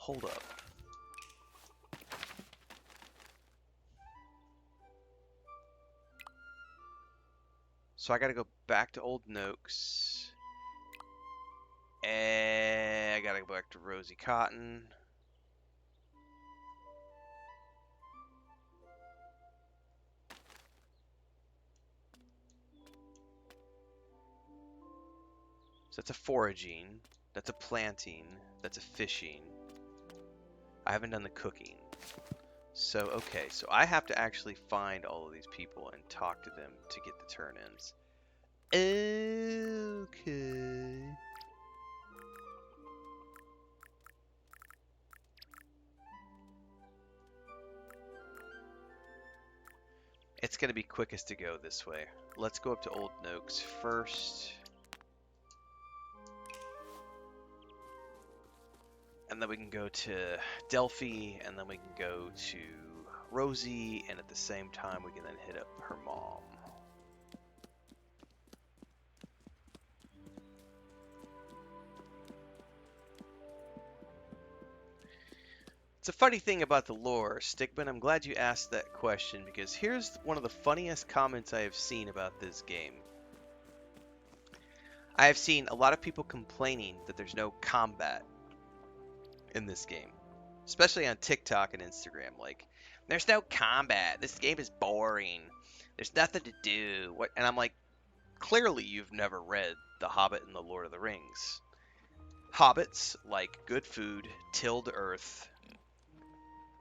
Hold up. So I gotta go back to Old Noakes. And I gotta go back to Rosie Cotton. So that's a foraging. That's a planting. That's a fishing. I haven't done the cooking. So, okay. So I have to actually find all of these people and talk to them to get the turn-ins. Okay. It's going to be quickest to go this way. Let's go up to Old Noakes first. And then we can go to Delphi, and then we can go to Rosie, and at the same time we can then hit up her mom. It's a funny thing about the lore, Stickman. I'm glad you asked that question, because here's one of the funniest comments I have seen about this game. I have seen a lot of people complaining that there's no combat in this game, especially on TikTok and Instagram. Like, there's no combat. This game is boring. There's nothing to do. What? And I'm like, clearly you've never read The Hobbit and The Lord of the Rings. Hobbits like good food, tilled earth,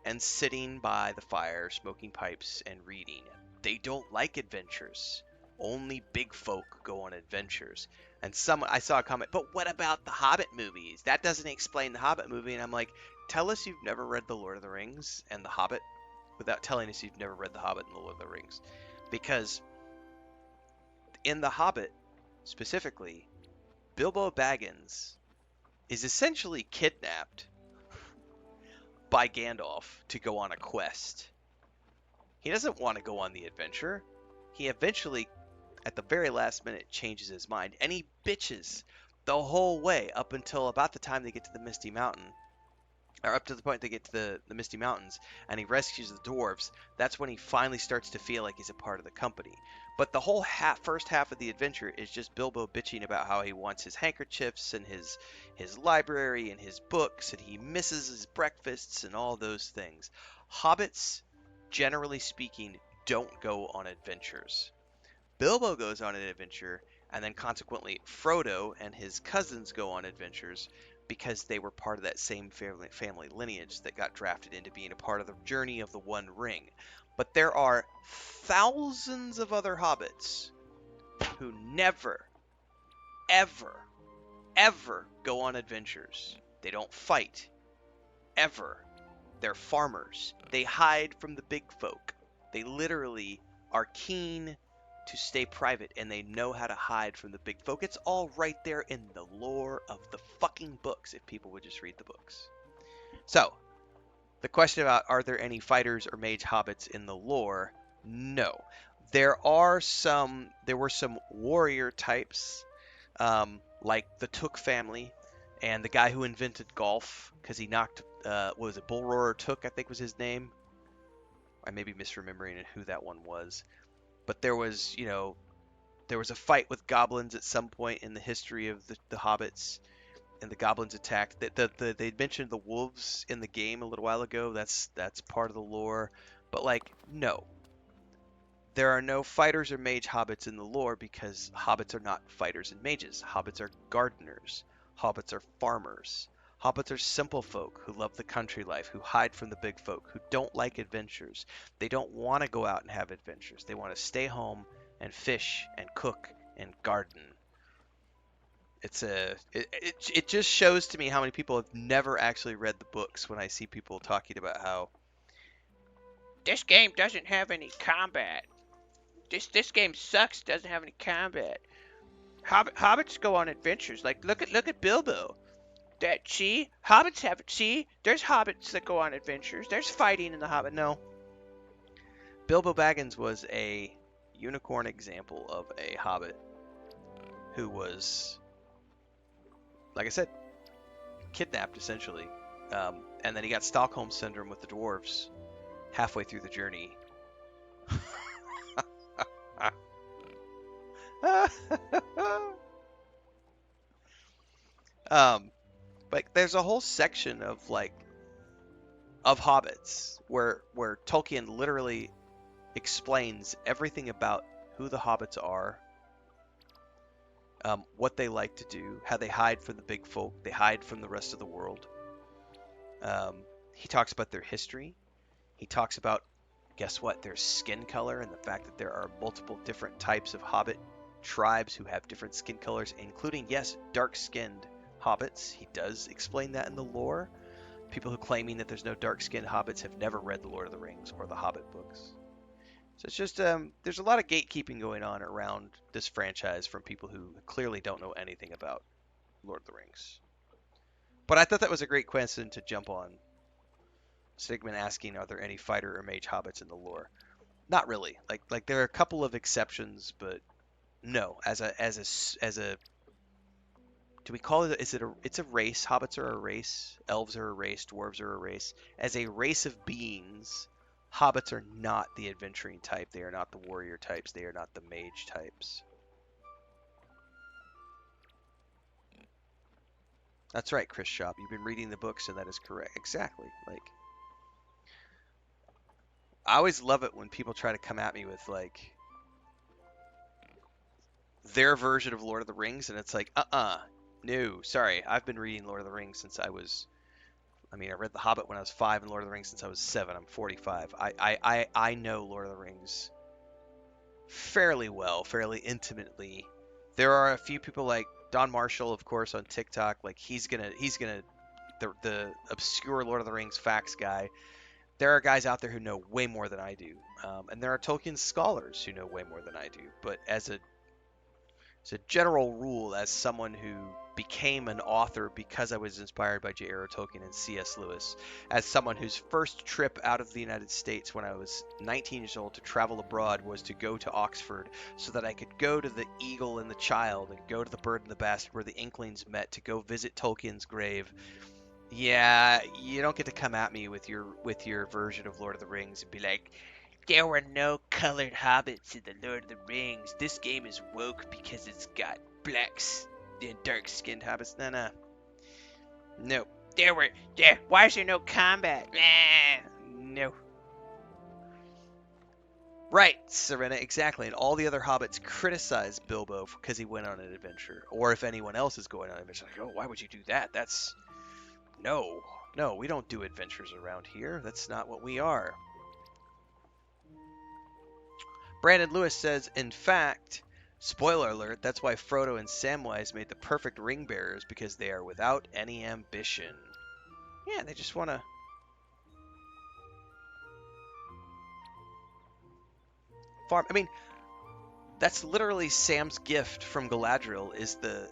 and sitting by the fire, smoking pipes, and reading. They don't like adventures. Only big folk go on adventures. And I saw a comment, but what about the Hobbit movies? That doesn't explain the Hobbit movie. And I'm like, tell us you've never read The Lord of the Rings and The Hobbit without telling us you've never read The Hobbit and The Lord of the Rings. Because in The Hobbit, specifically, Bilbo Baggins is essentially kidnapped by Gandalf to go on a quest. He doesn't want to go on the adventure. He eventually, at the very last minute, changes his mind, and he bitches the whole way up until about the time they get to the Misty Mountain, or up to the point they get to the Misty Mountains, and he rescues the dwarves. That's when he finally starts to feel like he's a part of the company. But the whole first half of the adventure is just Bilbo bitching about how he wants his handkerchiefs and his library and his books, and he misses his breakfasts and all those things. Hobbits, generally speaking, don't go on adventures. Bilbo goes on an adventure, and then consequently Frodo and his cousins go on adventures because they were part of that same family lineage that got drafted into being a part of the journey of the One Ring. But there are thousands of other hobbits who never, ever, ever go on adventures. They don't fight. Ever. They're farmers. They hide from the big folk. They literally are keen to stay private, and they know how to hide from the big folk. It's all right there in the lore of the fucking books, if people would just read the books. So, the question about are there any fighters or mage hobbits in the lore? No. There were some warrior types, like the Took family, and the guy who invented golf, because he knocked, what was it, Bull Roarer Took, I think was his name. I may be misremembering who that one was. But there was a fight with goblins at some point in the history of the hobbits, and the goblins attacked. They mentioned the wolves in the game a little while ago. That's part of the lore. But like, no. There are no fighters or mage hobbits in the lore because hobbits are not fighters and mages. Hobbits are gardeners. Hobbits are farmers. Hobbits are simple folk who love the country life, who hide from the big folk, who don't like adventures. They don't want to go out and have adventures. They want to stay home and fish and cook and garden. It just shows to me how many people have never actually read the books when I see people talking about how this game doesn't have any combat. This game sucks. Doesn't have any combat. Hobbits go on adventures. Like look at Bilbo. There's hobbits that go on adventures. There's fighting in the Hobbit. No. Bilbo Baggins was a unicorn example of a hobbit who was, like I said, kidnapped essentially And then he got Stockholm syndrome with the dwarves halfway through the journey. But there's a whole section of hobbits where Tolkien literally explains everything about who the hobbits are, what they like to do, how they hide from the big folk, they hide from the rest of the world. He talks about their history. He talks about, guess what, their skin color and the fact that there are multiple different types of hobbit tribes who have different skin colors, including, yes, dark-skinned hobbits. He does explain that in the lore. People who claiming that there's no dark-skinned hobbits have never read the Lord of the Rings or the Hobbit books. So it's just, there's a lot of gatekeeping going on around this franchise from people who clearly don't know anything about Lord of the Rings. But I thought that was a great question to jump on. Stigman asking, are there any fighter or mage hobbits in the lore? Not really. Like there are a couple of exceptions, but no. As a do we call it? It's a race. Hobbits are a race. Elves are a race. Dwarves are a race. As a race of beings, hobbits are not the adventuring type. They are not the warrior types. They are not the mage types. That's right, Chris Shop. You've been reading the books, and that is correct. Exactly. Like, I always love it when people try to come at me with like their version of Lord of the Rings, and it's like, no, sorry. I've been reading Lord of the Rings since I read The Hobbit when I was 5 and Lord of the Rings since I was 7. I'm 45. I know Lord of the Rings fairly well, fairly intimately. There are a few people like Don Marshall, of course, on TikTok. Like he's gonna the obscure Lord of the Rings facts guy. There are guys out there who know way more than I do, and there are Tolkien scholars who know way more than I do. But as a general rule, as someone who became an author because I was inspired by J.R.R. Tolkien and C.S. Lewis, as someone whose first trip out of the United States when I was 19 years old to travel abroad was to go to Oxford so that I could go to the Eagle and the Child and go to the Bird and the Bastard where the Inklings met to go visit Tolkien's grave. Yeah, you don't get to come at me with your version of Lord of the Rings and be like, there were no colored hobbits in the Lord of the Rings. This game is woke because it's got blacks and dark-skinned hobbits. No. Why is there no combat? No. Right, Serena, exactly. And all the other hobbits criticize Bilbo because he went on an adventure. Or if anyone else is going on an adventure, like, oh, why would you do that? No, we don't do adventures around here. That's not what we are. Brandon Lewis says, in fact, spoiler alert, that's why Frodo and Samwise made the perfect ring bearers, because they are without any ambition. Yeah, they just want to farm. I mean, that's literally Sam's gift from Galadriel is the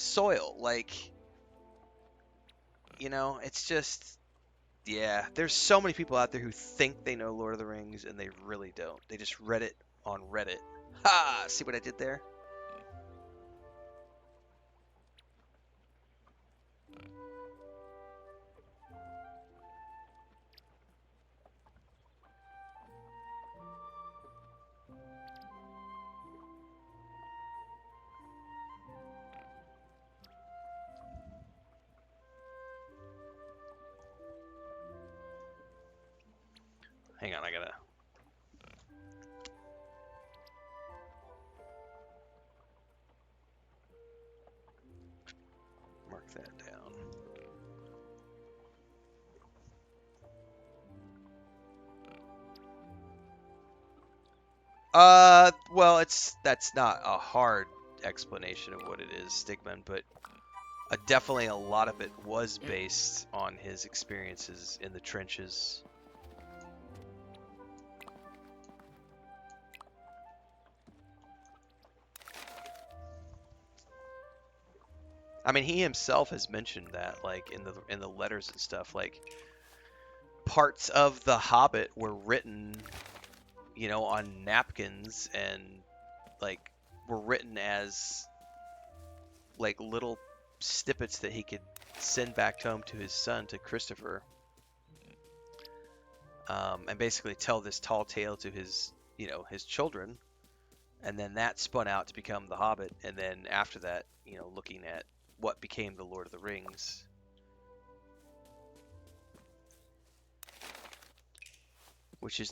soil. Like, it's just, yeah, there's so many people out there who think they know Lord of the Rings and they really don't. They just read it on Reddit. Ha! See what I did there? Hang on, I gotta... mark that down. Well, that's not a hard explanation of what it is, Stigman, but definitely a lot of it was based on his experiences in the trenches. I mean, he himself has mentioned that, like in the letters and stuff, like parts of The Hobbit were written, on napkins and like were written as like little snippets that he could send back home to his son, to Christopher, and basically tell this tall tale to his, his children. And then that spun out to become The Hobbit. And then after that, looking at what became The Lord of the Rings.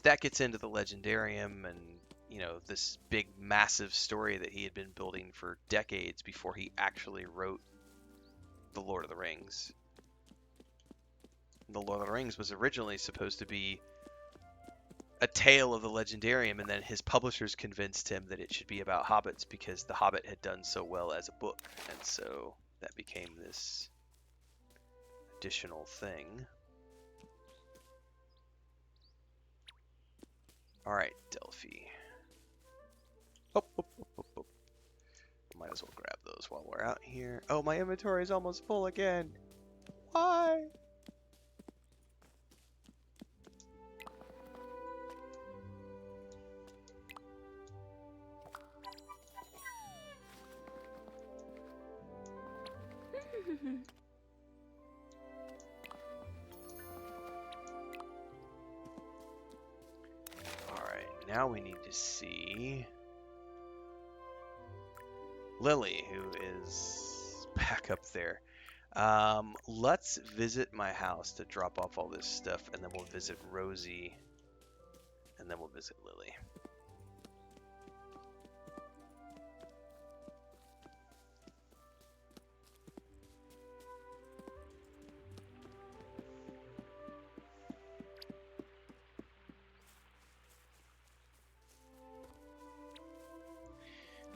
That gets into the Legendarium and, this big, massive story that he had been building for decades before he actually wrote The Lord of the Rings. The Lord of the Rings was originally supposed to be a tale of the Legendarium, and then his publishers convinced him that it should be about hobbits because The Hobbit had done so well as a book, and so that became this additional thing. Alright, Delphi. Oh. Might as well grab those while we're out here. Oh, my inventory is almost full again. Why? Alright, now we need to see Lily, who is back up there. Let's visit my house to drop off all this stuff, and then we'll visit Rosie, and then we'll visit Lily.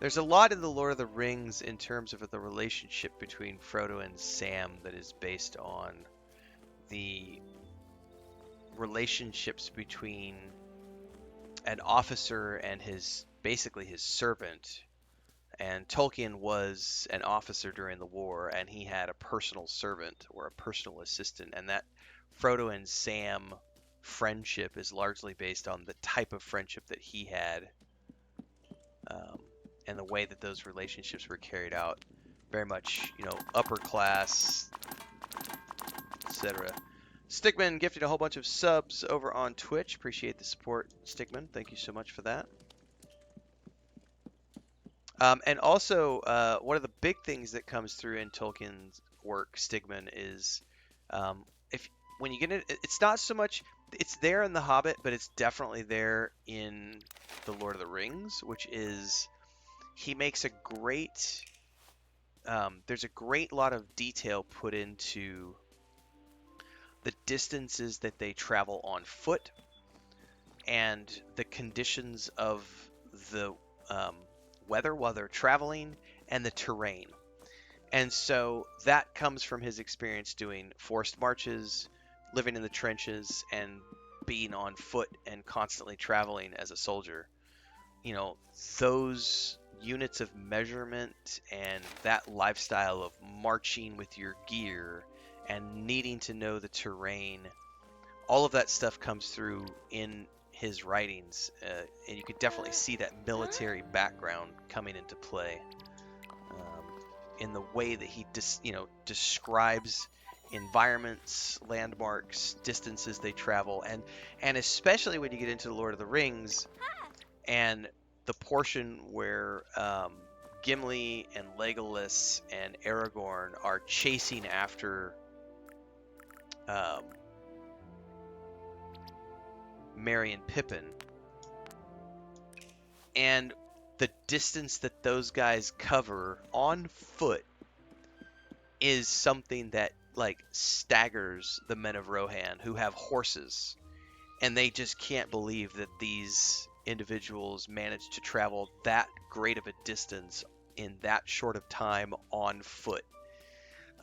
There's a lot in The Lord of the Rings in terms of the relationship between Frodo and Sam that is based on the relationships between an officer and basically his servant. And Tolkien was an officer during the war, and he had a personal servant or a personal assistant, and that Frodo and Sam friendship is largely based on the type of friendship that he had. And the way that those relationships were carried out, very much, upper class, etc. Stigman gifted a whole bunch of subs over on Twitch. Appreciate the support, Stigman. Thank you so much for that. And also, one of the big things that comes through in Tolkien's work, Stigman, is when you get it, it's not so much. It's there in The Hobbit, but it's definitely there in The Lord of the Rings, which is he makes a great. There's a great lot of detail put into the distances that they travel on foot and the conditions of the weather while they're traveling and the terrain. And so that comes from his experience doing forced marches, living in the trenches, and being on foot and constantly traveling as a soldier. Those units of measurement and that lifestyle of marching with your gear and needing to know the terrain, all of that stuff comes through in his writings, and you could definitely see that military background coming into play in the way that he describes environments, landmarks, distances they travel, and especially when you get into the Lord of the Rings and the portion where Gimli and Legolas and Aragorn are chasing after Merry and Pippin, and the distance that those guys cover on foot is something that staggers the men of Rohan, who have horses, and they just can't believe that these individuals managed to travel that great of a distance in that short of time on foot.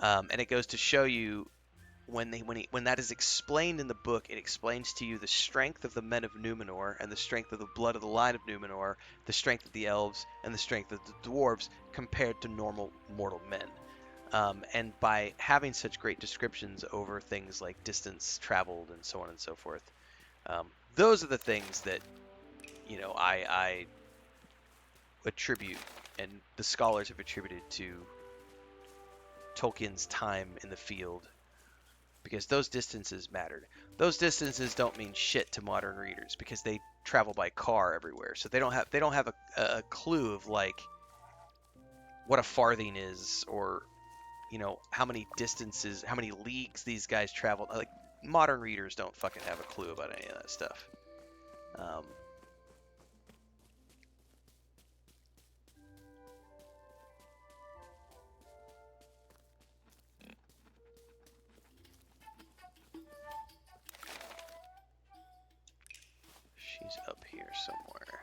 And it goes to show you when that is explained in the book, it explains to you the strength of the men of Numenor and the strength of the blood of the line of Numenor, the strength of the elves, and the strength of the dwarves compared to normal mortal men. And by having such great descriptions over things like distance traveled and so on and so forth, those are the things that I attribute, and the scholars have attributed to Tolkien's time in the field, because those distances mattered. Those distances don't mean shit to modern readers because they travel by car everywhere, so they don't have a clue of like what a farthing is, or how many distances, how many leagues these guys traveled. Like modern readers don't fucking have a clue about any of that stuff. She's up here somewhere.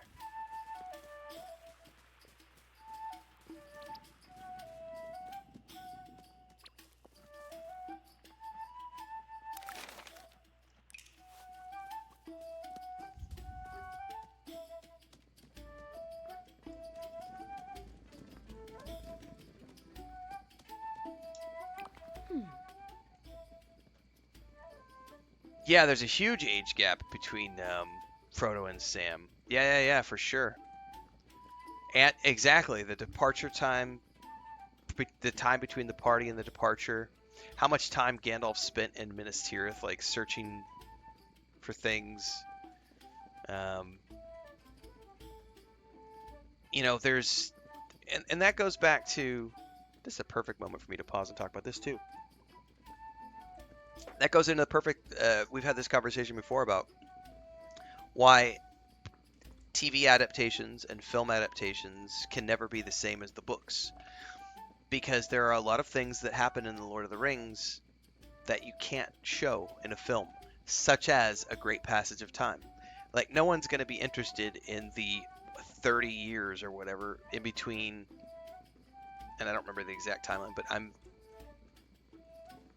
Yeah, there's a huge age gap between Frodo and Sam. Yeah, for sure. And exactly, the departure time, the time between the party and the departure, how much time Gandalf spent in Minas Tirith, like searching for things. There's, and that goes back to, this is a perfect moment for me to pause and talk about this too. That goes into the perfect, we've had this conversation before about why TV adaptations and film adaptations can never be the same as the books. Because there are a lot of things that happen in The Lord of the Rings that you can't show in a film, such as a great passage of time. Like, no one's going to be interested in the 30 years or whatever in between, and I don't remember the exact timeline, but I'm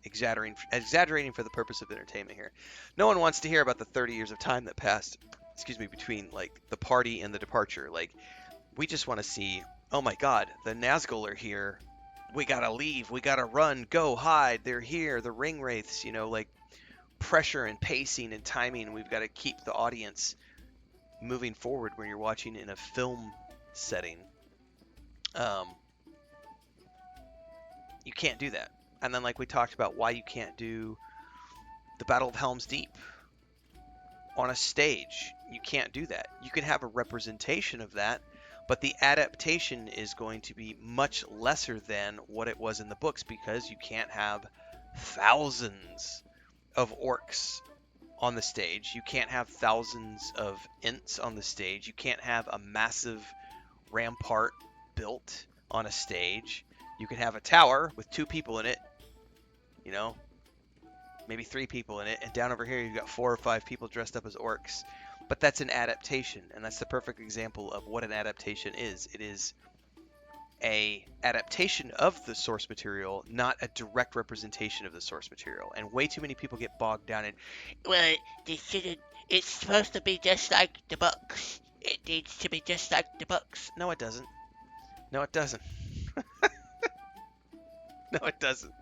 exaggerating for the purpose of entertainment here. No one wants to hear about the 30 years of time that passed, between, like, the party and the departure. Like, we just want to see, oh my god, the Nazgul are here. We gotta leave. We gotta run. Go, hide. They're here. The ring wraiths, like pressure and pacing and timing. We've got to keep the audience moving forward when you're watching in a film setting. You can't do that. And then, like we talked about, why you can't do the Battle of Helm's Deep on a stage. You can't do that. You can have a representation of that, but the adaptation is going to be much lesser than what it was in the books, because you can't have thousands of orcs on the stage. You can't have thousands of Ents on the stage. You can't have a massive rampart built on a stage. You can have a tower with 2 people in it, maybe 3 people in it, and down over here you've got 4 or 5 people dressed up as orcs. But that's an adaptation, and that's the perfect example of what an adaptation is. It is a adaptation of the source material, not a direct representation of the source material. And way too many people get bogged down in, well, it's supposed to be just like the books. It needs to be just like the books. No, it doesn't. No, it doesn't. No, it doesn't.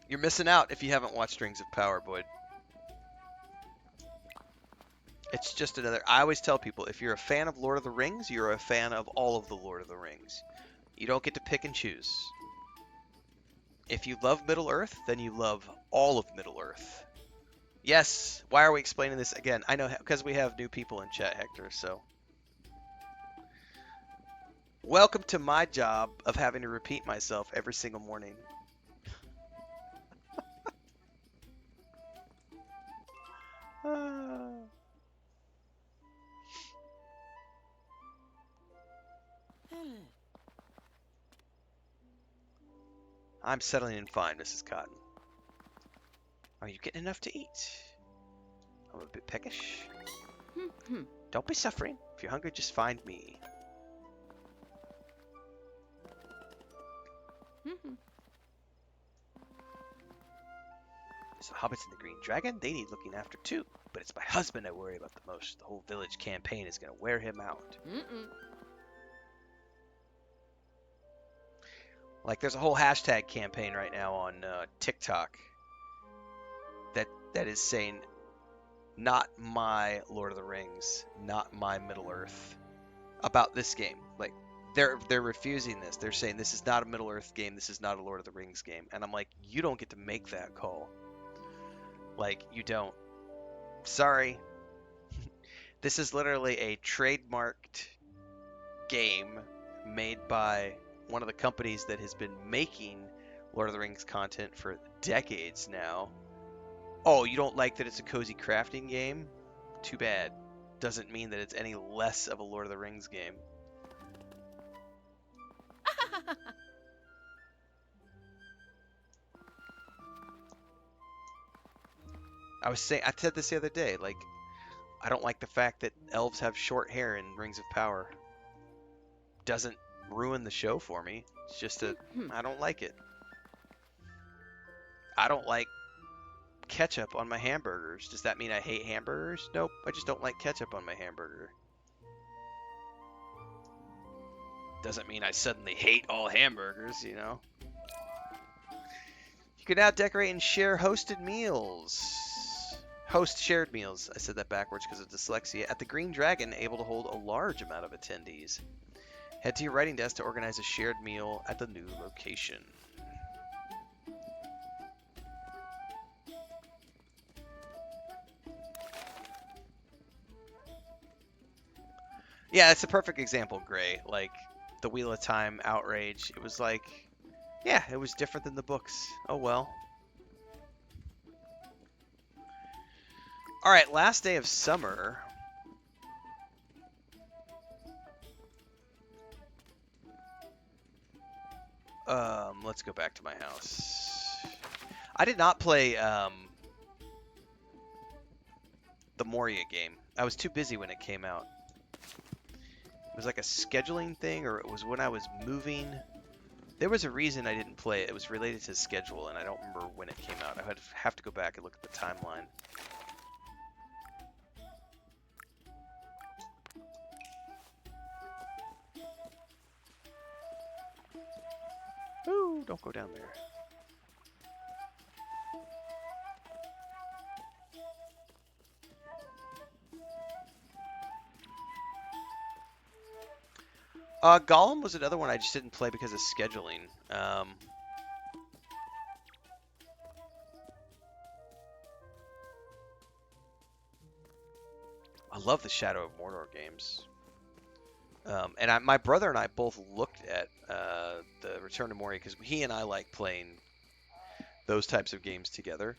You're missing out if you haven't watched Rings of Power, Boyd. It's just another... I always tell people, if you're a fan of Lord of the Rings, you're a fan of all of the Lord of the Rings. You don't get to pick and choose. If you love Middle-earth, then you love all of Middle-earth. Yes, why are we explaining this again? I know, because we have new people in chat, Hector, so... Welcome to my job of having to repeat myself every single morning. I'm settling in fine, Mrs. Cotton. Are you getting enough to eat? I'm a bit peckish. Don't be suffering. If you're hungry, just find me. So hobbits and the Green Dragon, they need looking after too. But it's my husband I worry about the most. The whole village campaign is going to wear him out. Like, there's a whole hashtag campaign right now on TikTok that is saying, not my Lord of the Rings, not my Middle-earth. about this game. Like they're refusing this. They're saying this is not a Middle Earth game. This is not a Lord of the Rings game. And I'm like, you don't get to make that call. Like you don't. Sorry. This is literally a trademarked game made by one of the companies that has been making Lord of the Rings content for decades now. Oh, you don't like that it's a cozy crafting game? Too bad. Doesn't mean that it's any less of a Lord of the Rings game. I said this the other day, like, I don't like the fact that elves have short hair in Rings of Power. Doesn't ruin the show for me. It's just I don't like it. I don't like ketchup on my hamburgers. Does that mean I hate hamburgers? Nope, I just don't like ketchup on my hamburger. Doesn't mean I suddenly hate all hamburgers, you know? You can now decorate and share hosted meals. Host shared meals. I said that backwards because of dyslexia. At the Green Dragon, able to hold a large amount of attendees. Head to your writing desk to organize a shared meal at the new location. Yeah, it's a perfect example, Gray. Like, the Wheel of Time outrage. It was like, yeah, it was different than the books. Oh well. Alright, last day of summer. Let's go back to my house. I did not play, the Moria game. I was too busy when it came out. It was like a scheduling thing, or it was when I was moving. There was a reason I didn't play it. It was related to schedule, and I don't remember when it came out. I would have to go back and look at the timeline. Ooh, don't go down there. Gollum was another one I just didn't play because of scheduling. I love the Shadow of Mordor games. And my brother and I both looked at the Return to Moria because he and I like playing those types of games together.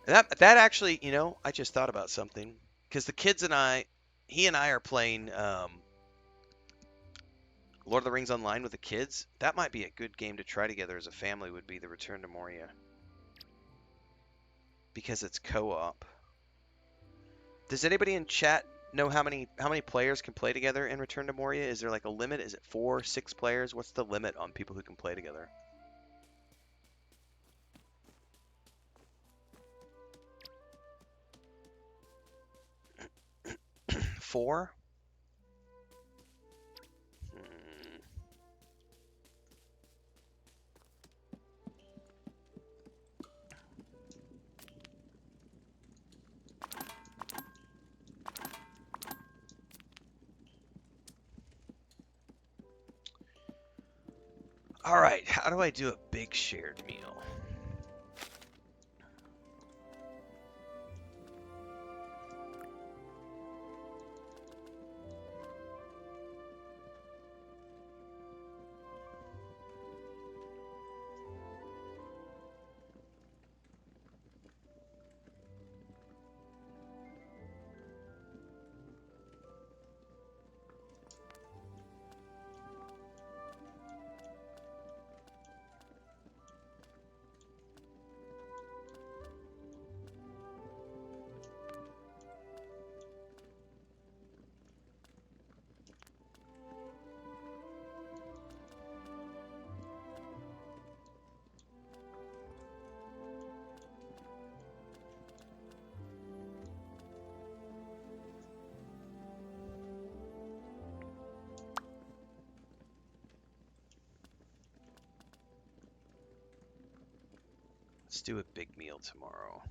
And that actually, you know, I just thought about something because the kids and he and I are playing Lord of the Rings Online with the kids. That might be a good game to try together as a family. Would be the Return to Moria because it's co-op. Does anybody in chat know how many players can play together in Return to Moria? Is there like a limit? Is it 4, 6 players? What's the limit on people who can play together? 4? All right, how do I do a big shared meal? Let's do a big meal tomorrow.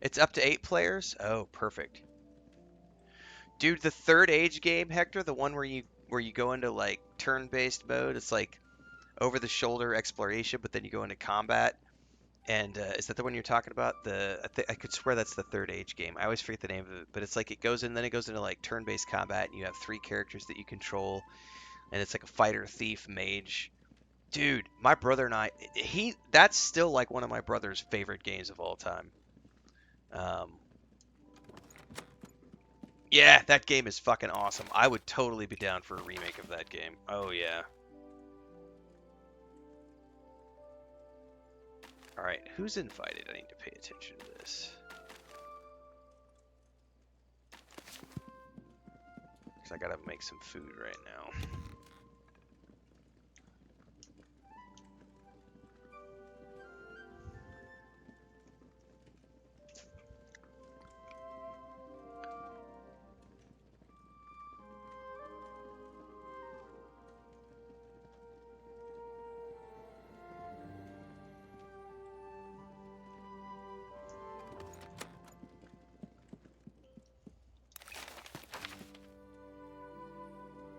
It's up to 8 players? Oh, perfect. Dude, the Third Age game, Hector, the one where you go into like turn-based mode, it's like over-the-shoulder exploration, but then you go into combat. And is that the one you're talking about? I could swear that's the Third Age game. I always forget the name of it, but it's like it goes in, then it goes into like turn-based combat, and you have 3 characters that you control, and it's like a fighter, thief, mage. Dude, my brother and that's still like one of my brother's favorite games of all time. Um, yeah, that game is fucking awesome. I would totally be down for a remake of that game. Oh yeah. All right, who's invited? I need to pay attention to this. Because I gotta make some food right now.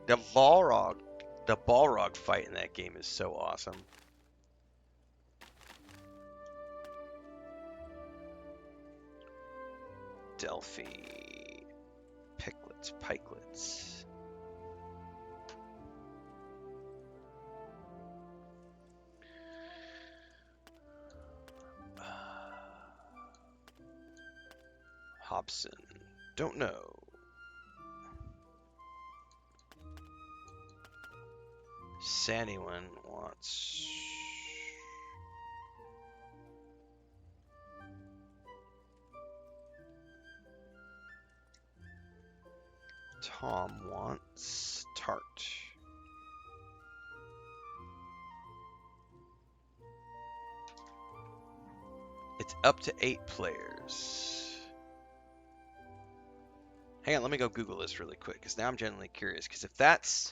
The Balrog, the Balrog fight in that game is so awesome. Delphi, pikelets. Hobson, don't know. Sanyone wants. Tom wants tart. It's up to 8 players. Hang on, let me go Google this really quick, because now I'm genuinely curious. Because if that's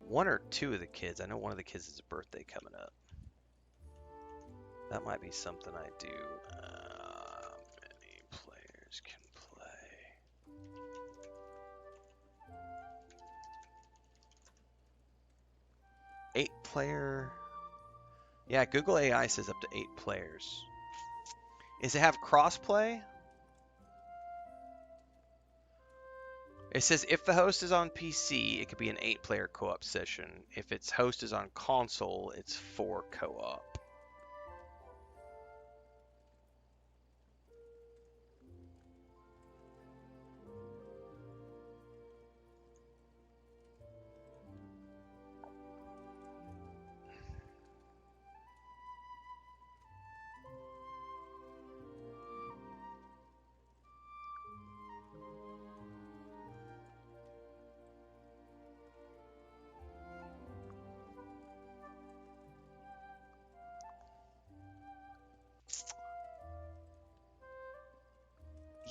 one or two of the kids, I know one of the kids has a birthday coming up. That might be something I do. Many players can play. 8 player. Yeah, Google AI says up to 8 players. Does it have crossplay? It says if the host is on PC, it could be an 8-player co-op session. If its host is on console, it's 4 co-op.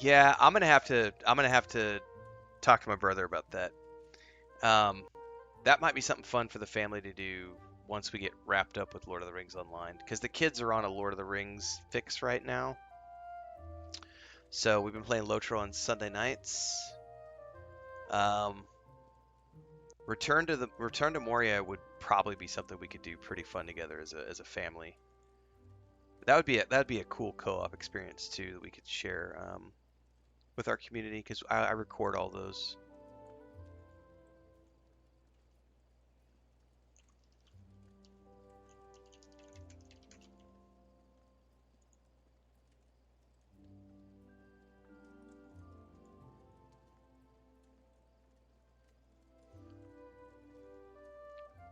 Yeah, I'm gonna have to talk to my brother about that. That might be something fun for the family to do once we get wrapped up with Lord of the Rings Online, because the kids are on a Lord of the Rings fix right now. So we've been playing Lotro on Sunday nights. Return to Moria would probably be something we could do pretty fun together as a family. That'd be a cool co-op experience too that we could share with our community, because I record all those.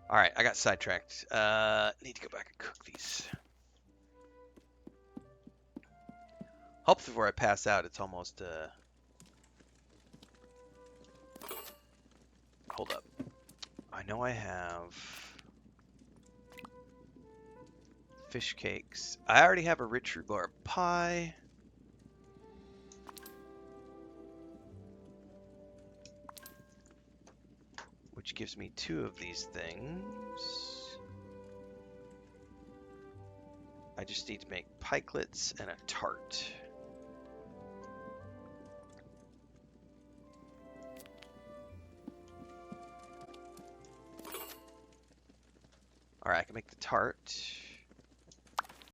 All right, I got sidetracked. Need to go back and cook these. Hopefully before I pass out, it's almost, hold up. I know I have fish cakes. I already have a rich rhubarb pie. Which gives me 2 of these things. I just need to make pikelets and a tart. Alright, I can make the tart.